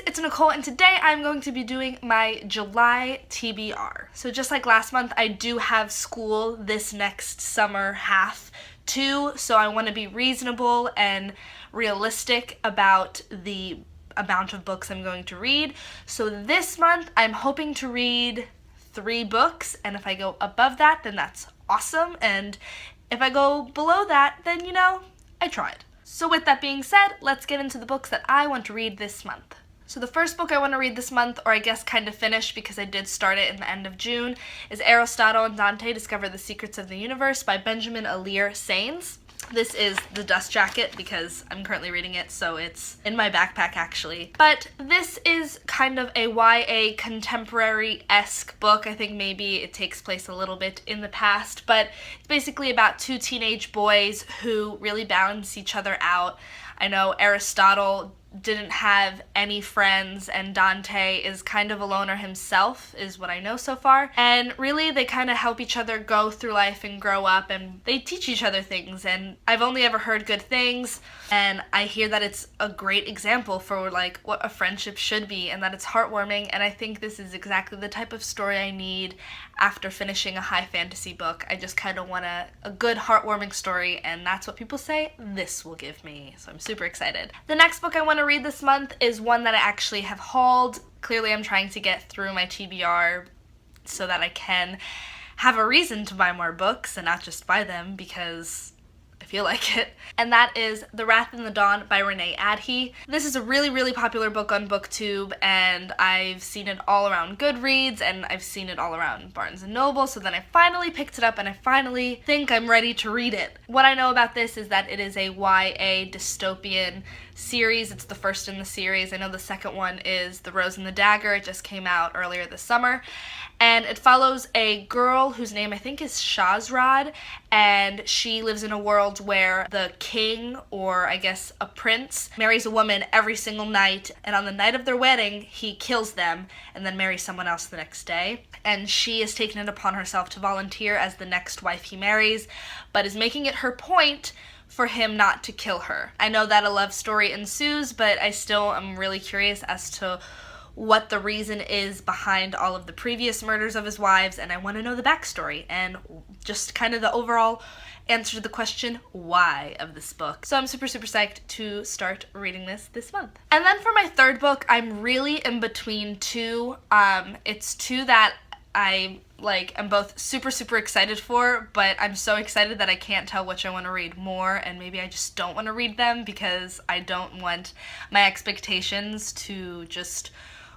guys, it's Nicole, and today I'm going to be doing my July TBR. So just like last month, I do have school this next summer half too, so I want to be reasonable and realistic about the amount of books I'm going to read. So this month, I'm hoping to read 3 books, and if I go above that, then that's awesome, and if I go below that, then you know, I tried. So with that being said, let's get into the books that I want to read this month. So the first book I want to read this month, or I guess kind of finish because I did start it in the end of June, is Aristotle and Dante Discover the Secrets of the Universe by Benjamin Alir Sains. This is the dust jacket because I'm currently reading it, so it's in my backpack actually. But this is kind of a YA contemporary-esque book. I think maybe it takes place a little bit in the past, but it's basically about 2 teenage boys who really balance each other out. I know Aristotle didn't have any friends, and Dante is kind of a loner himself, is what I know so far. And really, they kind of help each other go through life and grow up, and they teach each other things, and I've only ever heard good things, and I hear that it's a great example for like what a friendship should be, and that it's heartwarming, and I think this is exactly the type of story I need after finishing a high fantasy book. I just kind of want a good heartwarming story, and that's what people say this will give me, so I'm super excited. The next book I want to read this month is one that I actually have hauled. Clearly I'm trying to get through my TBR so that I can have a reason to buy more books and not just buy them because I feel like it. And that is The Wrath in the Dawn by Renee Adhee. This is a really popular book on BookTube, and I've seen it all around Goodreads, and I've seen it all around Barnes & Noble, so then I finally picked it up, and I finally think I'm ready to read it. What I know about this is that it is a YA dystopian series. It's the first in the series. I know the second one is The Rose and the Dagger. It just came out earlier this summer. And it follows a girl whose name I think is Shazrad, and she lives in a world where the king, or I guess a prince, marries a woman every single night, and on the night of their wedding, he kills them and then marries someone else the next day. And she has taken it upon herself to volunteer as the next wife he marries, but is making it her point for him not to kill her. I know that a love story ensues, but I still am really curious as to what the reason is behind all of the previous murders of his wives, and I want to know the backstory and just kind of the overall answer to the question why of this book. So I'm super psyched to start reading this month. And then for my third book, I'm really in between 2. It's 2 that I am both super excited for, but I'm so excited that I can't tell which I want to read more, and maybe I just don't want to read them because I don't want my expectations to just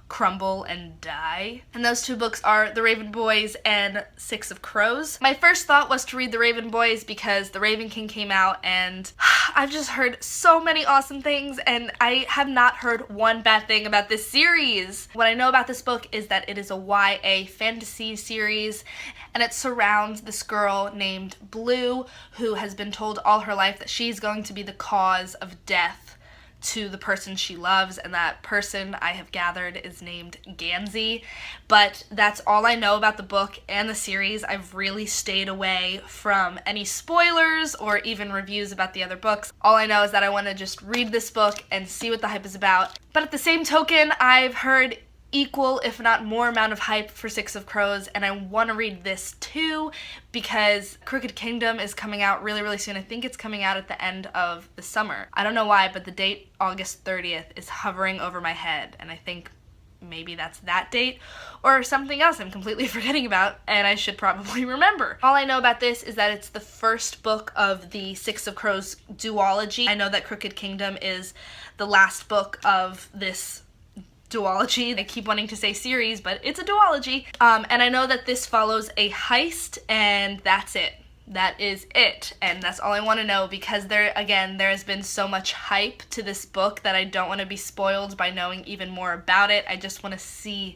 crumble and die. And those 2 books are The Raven Boys and 6 of Crows. My first thought was to read The Raven Boys because The Raven King came out, and I've just heard so many awesome things, and I have not heard one bad thing about this series. What I know about this book is that it is a YA fantasy series, and it surrounds this girl named Blue, who has been told all her life that she's going to be the cause of death to the person she loves, and that person, I have gathered, is named Gansey. But that's all I know about the book and the series. I've really stayed away from any spoilers or even reviews about the other books. All I know is that I want to just read this book and see what the hype is about. But at the same token, I've heard equal, if not more, amount of hype for 6 of Crows, and I want to read this too because Crooked Kingdom is coming out really soon. I think it's coming out at the end of the summer. I don't know why, but the date, August 30th, is hovering over my head, and I think maybe that's that date or something else I'm completely forgetting about, and I should probably remember. All I know about this is that it's the first book of the 6 of Crows duology. I know that Crooked Kingdom is the last book of this duology. I keep wanting to say series, but it's a duology. And I know that this follows a heist, and that's it. That is it. And that's all I want to know because there has been so much hype to this book that I don't want to be spoiled by knowing even more about it. I just want to see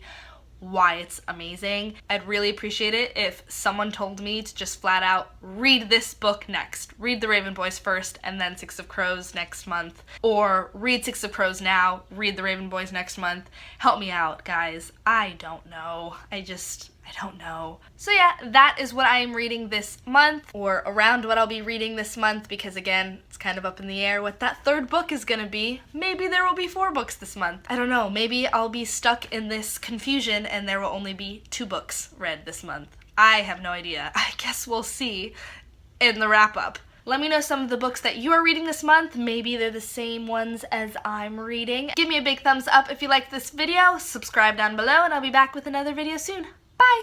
why it's amazing. I'd really appreciate it if someone told me to just flat out read this book next. Read The Raven Boys first and then 6 of Crows next month. Or read 6 of Crows now, read The Raven Boys next month. Help me out, guys. I don't know. I just I don't know. So yeah, that is what I am reading this month, or around what I'll be reading this month, because again, it's kind of up in the air what that third book is gonna be. Maybe there will be 4 books this month. I don't know, maybe I'll be stuck in this confusion and there will only be 2 books read this month. I have no idea. I guess we'll see in the wrap-up. Let me know some of the books that you are reading this month. Maybe they're the same ones as I'm reading. Give me a big thumbs up if you liked this video, subscribe down below, and I'll be back with another video soon. Bye!